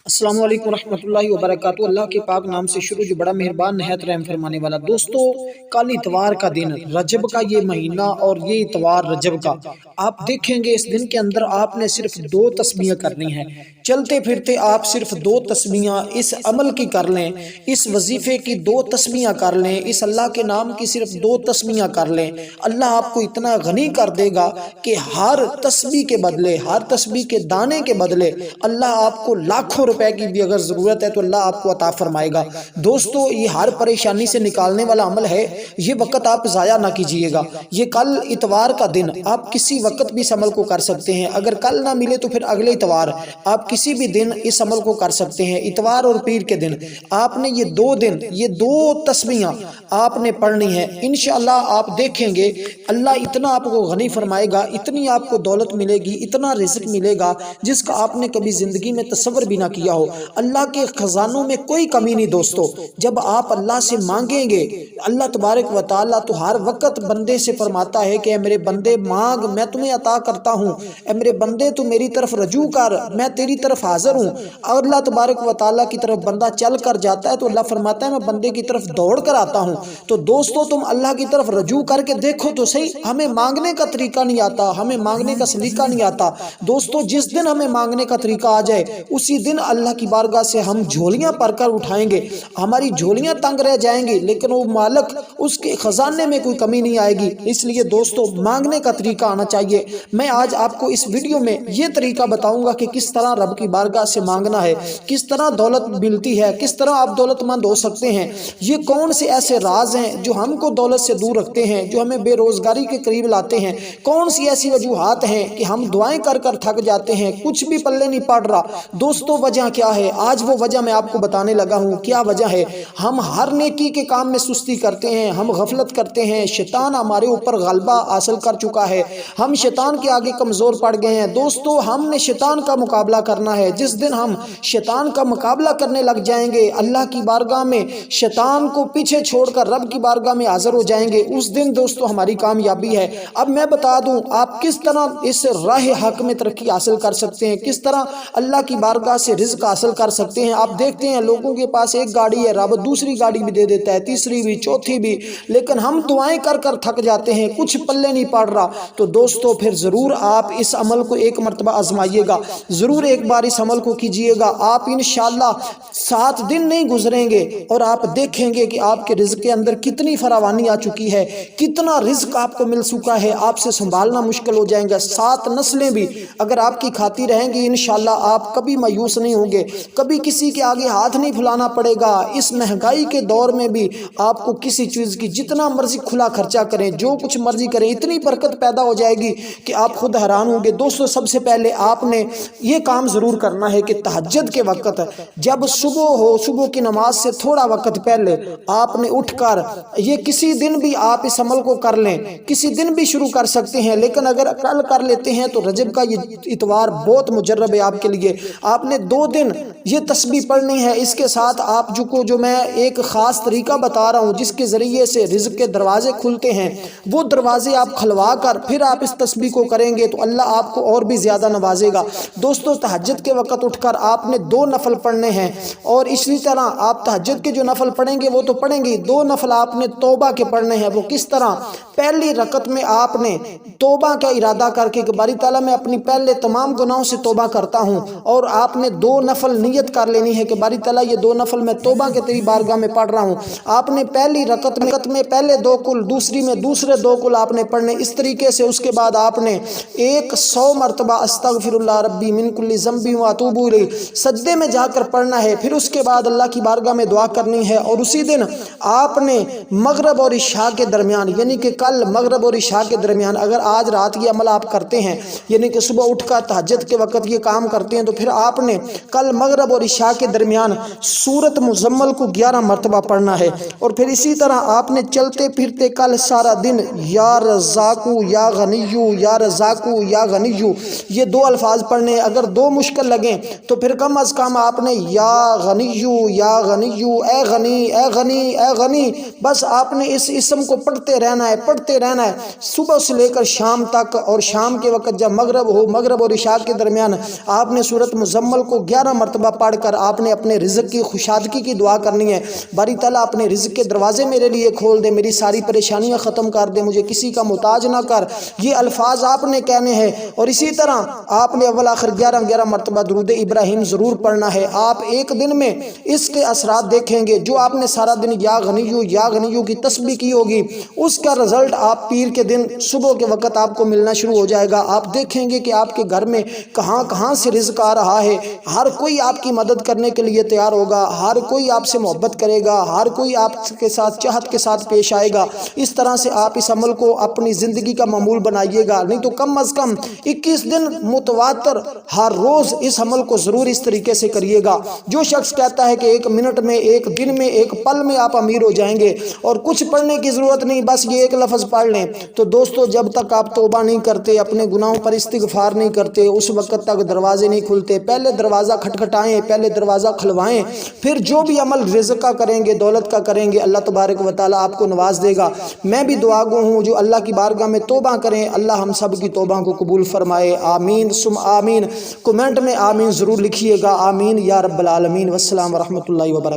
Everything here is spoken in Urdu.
السلام علیکم ورحمۃ اللہ وبرکاتہ۔ اللہ کے پاک نام سے شروع جو بڑا مہربان نہایت رحم فرمانے والا۔ دوستو، کل اتوار کا دن، رجب کا یہ مہینہ اور یہ اتوار رجب کا، آپ دیکھیں گے اس دن کے اندر آپ نے صرف 2 تسبیحیں کرنی ہیں۔ چلتے پھرتے آپ صرف 2 تسبیحیں اس عمل کی کر لیں، اس وظیفے کی 2 تسبیحیں کر لیں، اس اللہ کے نام کی صرف 2 تسبیحیں کر لیں۔ اللہ آپ کو اتنا غنی کر دے گا کہ ہر تسبیح کے بدلے، ہر تسبیح کے دانے کے بدلے اللہ آپ کو لاکھوں روپے کی بھی اگر ضرورت ہے تو اللہ آپ کو عطا فرمائے گا۔ دوستو، یہ ہر پریشانی سے نکالنے والا عمل ہے۔ یہ وقت آپ ضائع نہ کیجئے گا۔ یہ کل اتوار کا دن آپ کسی وقت بھی اس عمل کو کر سکتے ہیں۔ اگر کل نہ ملے تو پھر اگلے اتوار آپ کسی بھی دن اس عمل کو کر سکتے ہیں۔ اتوار اور پیر کے دن آپ نے یہ 2 دن، یہ 2 تسبیحاں آپ نے پڑھنی ہے۔ انشاءاللہ آپ دیکھیں گے اللہ اتنا آپ کو غنی فرمائے گا، اتنی آپ کو دولت ملے گی، اتنا رزق ملے گا جس کا آپ نے کبھی زندگی میں تصور بھی نہ کیا ہو۔ اللہ کے خزانوں میں کوئی کمی نہیں دوستو۔ جب آپ اللہ سے مانگیں گے، اللہ تبارک و تعالیٰ تو ہر وقت بندے سے فرماتا ہے کہ اے میرے بندے مانگ، میں تمہیں عطا کرتا ہوں۔ اے میرے بندے تو میری طرف رجوع کر، میں تیری طرف حاضر ہوں۔ اور اللہ تبارک و تعالیٰ کی طرف بندہ چل کر جاتا ہے تو اللہ فرماتا ہے میں بندے کی طرف دوڑ کر آتا ہوں۔ تو دوستو، تم اللہ کی طرف رجوع کر کے دیکھو تو صحیح۔ ہمیں مانگنے کا طریقہ نہیں آتا، ہمیں مانگنے کا سلیقہ نہیں آتا۔ دوستو، جس دن ہمیں مانگنے کا طریقہ آ جائے اسی دن اللہ کی بارگاہ سے ہم جھولیاں پر کر اٹھائیں گے۔ ہماری جھولیاں تنگ رہ جائیں گی لیکن وہ مالک، اس کے خزانے میں کوئی کمی نہیں آئے گی۔ اس لیے دوستو، مانگنے کا طریقہ آنا چاہیے۔ میں آج آپ کو اس ویڈیو میں یہ طریقہ بتاؤں گا کہ کس طرح رب کی بارگاہ سے مانگنا ہے، کس طرح دولت ملتی ہے، کس طرح آپ دولت مند ہو سکتے ہیں۔ یہ کون سے ایسے راز ہیں جو ہم کو دولت سے دور رکھتے ہیں، جو ہمیں بے روزگاری کے قریب لاتے ہیں؟ کون سی ایسی وجوہات ہیں کہ ہم دعائیں کر کر تھک جاتے ہیں، کچھ بھی پلے نہیں پڑ رہا؟ دوستو، وجہ کیا ہے؟ آج وہ وجہ میں آپ کو بتانے لگا ہوں۔ کیا وجہ ہے؟ ہم ہر نیکی کے کام میں سستی کرتے ہیں، ہم غفلت کرتے ہیں، شیطان ہمارے اوپر غلبہ حاصل کر چکا ہے، ہم شیطان کے آگے کمزور پڑ گئے ہیں۔ دوستو، ہم نے شیطان کا مقابلہ کرنا ہے۔ جس دن ہم شیطان کا مقابلہ کرنے لگ جائیں گے، اللہ کی بارگاہ میں شیطان کو پیچھے چھوڑ کر رب کی بارگاہ میں حاضر ہو جائیں گے، اس دن دوستو ہماری کامیابی ہے۔ اب میں بتا دوں آپ کس طرح اس راہ حق میں ترقی حاصل کر سکتے ہیں، کس طرح اللہ کی بارگاہ سے رزق حاصل کر سکتے ہیں۔ آپ دیکھتے ہیں لوگوں کے پاس ایک گاڑی ہے، رب دوسری گاڑی بھی دے دیتا ہے، تیسری بھی، چوتھی بھی، لیکن ہم دعائیں کر کر تھک جاتے ہیں، کچھ پلے نہیں پڑ رہا۔ تو دوستو، پھر ضرور آپ اس عمل کو ایک مرتبہ آزمائیے گا، ضرور ایک بار اس عمل کو کیجئے گا۔ آپ انشاءاللہ 7 دن نہیں گزریں گے اور آپ دیکھیں گے کہ آپ کے رزق کے اندر کتنی فراوانی آ چکی ہے، کتنا رزق آپ کو مل چکا ہے، آپ سے سنبھالنا مشکل ہو جائیں گا۔ 7 نسلیں بھی اگر آپ کی کھاتی رہیں گی، انشاءاللہ آپ کبھی مایوس نہیں ہوں گے، کبھی کسی کے آگے ہاتھ نہیں پھلانا پڑے گا۔ اس مہنگائی کے دور میں بھی آپ کو کسی چیز کی جتنا مرضی کھلا خرچہ کریں، جو کچھ مرضی کریں، اتنی برکت پیدا ہو جائے گی کہ آپ خود حیران ہوں گے۔ دوستو، سب سے پہلے آپ نے یہ کام ضرور کرنا ہے کہ تہجد کے وقت جب صبح ہو، صبح کی نماز سے تھوڑا وقت پہلے آپ نے اٹھ کر، یہ کسی دن بھی آپ اس عمل کو کر لیں، کسی دن بھی شروع کر سکتے ہیں، لیکن اگر کل کر لیتے ہیں تو رجب کا یہ اتوار بہت مجرب ہے آپ کے لیے۔ آپ نے 2 دن یہ تسبیح پڑھنی ہے۔ اس کے ساتھ آپ جو میں ایک خاص طریقہ بتا رہا ہوں جس کے ذریعے سے رزق کے دروازے کھلتے ہیں، وہ دروازے آپ کھلوا کر پھر آپ اس تسبیح کو کریں گے تو اللہ آپ کو اور بھی زیادہ نوازے گا۔ دوستو، تہجد کے وقت اٹھ کر آپ نے 2 نفل پڑھنے ہیں، اور اسی طرح آپ تہجد کے جو نفل پڑھیں گے وہ تو پڑھیں گے، 2 نفل آپ نے توبہ کے پڑھنے ہیں۔ وہ کس طرح؟ پہلی رکعت میں آپ نے توبہ کا ارادہ کر کے کہ باری تعالیٰ میں اپنی پہلے تمام گناہوں سے توبہ کرتا ہوں، اور آپ نے 2 نفل نیت کر لینی ہے کہ باری تعالیٰ یہ 2 نفل میں توبہ کے تیری بارگاہ میں پڑھ رہا ہوں۔ آپ نے پہلی رکعت میں پہلے 2 کل، دوسری میں دوسرے 2 کل آپ نے پڑھنے۔ اس طریقے سے اس کے بعد آپ نے 100 مرتبہ استغفر اللہ ربی من کل ذنب و اتوب الیہ سجدے میں جا کر پڑھنا ہے۔ پھر اس کے بعد اللہ کی بارگاہ میں دعا کرنی ہے، اور اسی دن آپ نے مغرب اور عشاء کے درمیان، یعنی کہ کل مغرب اور عشاء کے درمیان، اگر آج رات یہ عمل آپ کرتے ہیں، یعنی کہ صبح اٹھ کر تہجد کے وقت یہ کام کرتے ہیں، تو پھر آپ نے کل مغرب اور عشاء کے درمیان سورۃ مزمل کو 11 مرتبہ پڑھنا ہے۔ اور پھر اسی طرح آپ نے چلتے پھرتے کل سارا دن یا رزاقو یا غنیو، یا رزاقو یا غنیو، یہ 2 الفاظ پڑھنے ہیں۔ اگر 2 مشکل لگیں تو پھر کم از کم آپ نے یا غنیو یا غنیو، اے غنی اے غنی اے غنی، بس آپ نے اس اسم کو پڑھتے رہنا ہے، پڑھتے رہنا ہے صبح سے لے کر شام تک، اور شام کے وقت جب مغرب ہو، مغرب اور عشاء کے درمیان آپ نے سورۃ مزمل کو 11 مرتبہ پڑھ کر آپ نے اپنے رزق کی خوشادگی کی دعا کرنی ہے۔ باری تعالیٰ اپنے رزق کے دروازے میرے لیے کھول دے، میری ساری پریشانیاں ختم کر دے، مجھے کسی کا محتاج نہ کر، یہ الفاظ آپ نے کہنے ہیں۔ اور اسی طرح آپ نے اول آخر 11 مرتبہ درود ابراہیم ضرور پڑھنا ہے۔ آپ ایک دن میں اس کے اثرات دیکھیں گے، جو آپ نے سارا دن یا غنیو کی تسبیح کی ہوگی، اس کا رزلٹ آپ پیر کے دن صبح کے وقت آپ کو ملنا شروع ہو جائے گا۔ آپ دیکھیں گے کہ آپ کے گھر میں کہاں کہاں سے رزق آ رہا ہے، ہر کوئی آپ کی مدد کرنے کے لیے تیار ہوگا، ہر کوئی آپ سے محبت کرے گا، ہر کوئی آپ کے ساتھ چاہت کے ساتھ پیش آئے گا۔ اس طرح سے آپ اس عمل کو اپنی زندگی کا معمول بنائیے گا، نہیں تو کم از کم 21 دن متواتر ہر روز اس عمل کو ضرور اس طریقے سے کریے گا۔ جو شخص کہتا ہے کہ 1 منٹ میں، 1 دن میں، 1 پل میں آپ امیر ہو جائیں گے اور کچھ پڑھنے کی ضرورت نہیں، بس یہ ایک لفظ پڑھ لیں، تو دوستو جب تک آپ توبہ نہیں کرتے، اپنے گناہوں پر استغفار نہیں کرتے، اس وقت تک دروازے نہیں کھلتے۔ پہلے دروازہ کھٹکھٹائیں، پہلے دروازہ کھلوائیں، پھر جو بھی عمل رزق کا کریں گے، دولت کا کریں گے، اللہ تبارک و تعالیٰ آپ کو نواز دے گا۔ میں بھی دعا گو ہوں، جو اللہ کی بارگاہ میں توبہ کریں، اللہ ہم سب کی توبہ کو قبول فرمائے۔ آمین ثم آمین۔ کمنٹ میں آمین ضرور لکھیے گا۔ آمین یا رب العالمین۔ والسلام ورحمۃ اللہ وبرکاتہ۔